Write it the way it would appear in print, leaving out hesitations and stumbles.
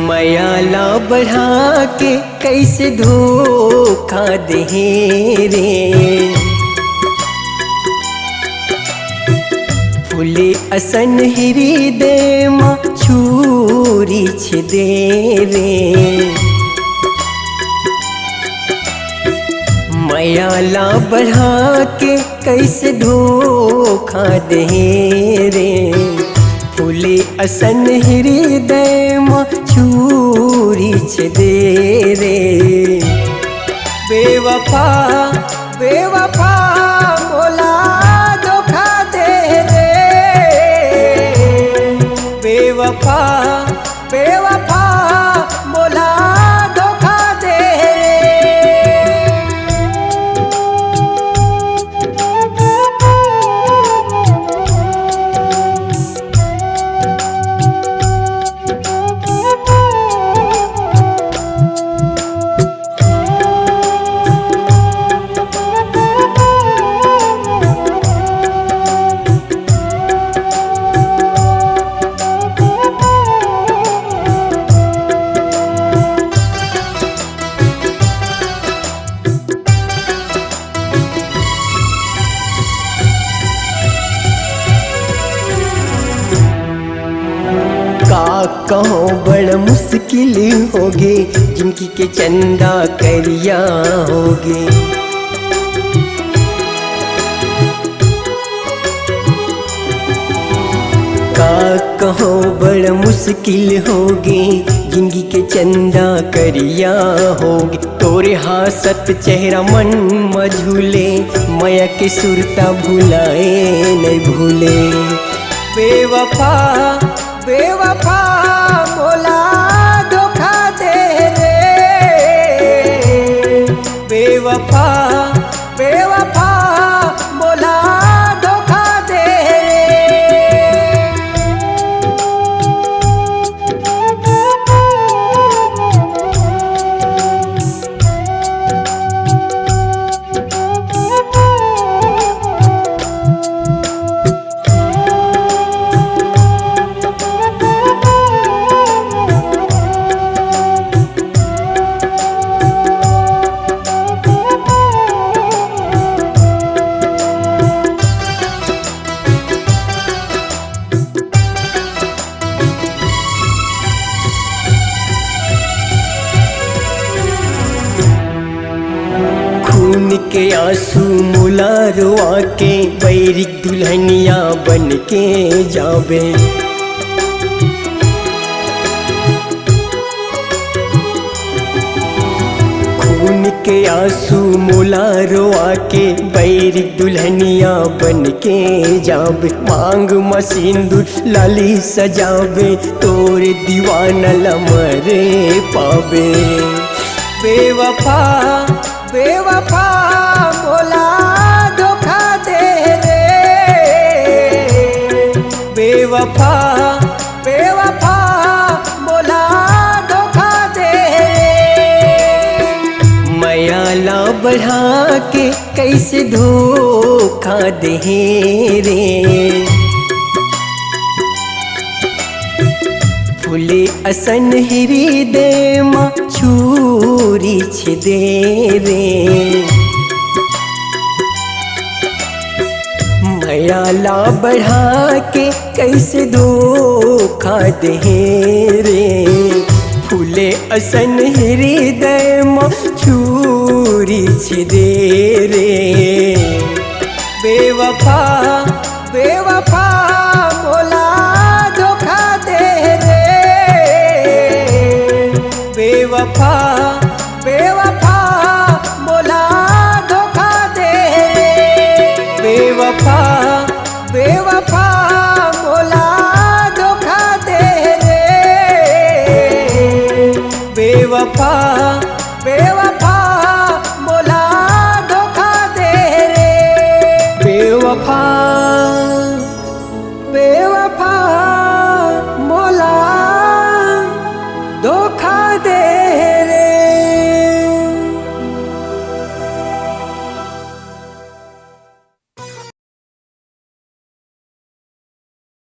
मायाला बढ़ा के कैसे धोखा दे रे। फूले असन हृदय मा छुरी छेदे रे। मायाला बढ़ा के कैसे धोखा दे रे। फूले असन हृदय मा छुरी छेदे रे। बेवफा बेवफा मोला धोखा दे रे। बेवफा बेवफा मोला धोखा दे कहो बड़ मुश्किल होगे जिनकी के चंदा करिया होगे। का कहो बड़ मुश्किल होगे जिंदगी के चंदा करिया होगे। तोरे हासत चेहरा मन मझूले माया के सुरता भुलाए नहीं भूले। बेवफा बेवफा मोला धोखा दे रे। बेवफा बेवफा मोला धोखा दे खून के आंसू मुला रोआ के बैरी दुल्हनिया बन के जावे। खून के आंसू मुला रोआ के बैरी दुल्हनिया बन के जावे। मांग में सिंदूर लाली सजावे तोरे दीवाना लमरे पावे। बेवफा बेवफा मोला धोखा दे रे। बेवफा बेवफा मोला धोखा दे रे। मायाला बढ़ा के कैसे धोखा दे रे। फूले असन हृदय मा छुरी छेदे रे। मायाला बढ़ा के कैसे धोखा दे रे। फूले असन हृदय मा छुरी छेदे रे। बेवफा बेवफा मोला धोखा दे रे। बेवफा बेवफा मोला धोखा दे रे। बेवफा बेवफा मोला धोखा दे रे। बेवफा बेवफा मोला धोखा दे रे। बेवफा बेवफा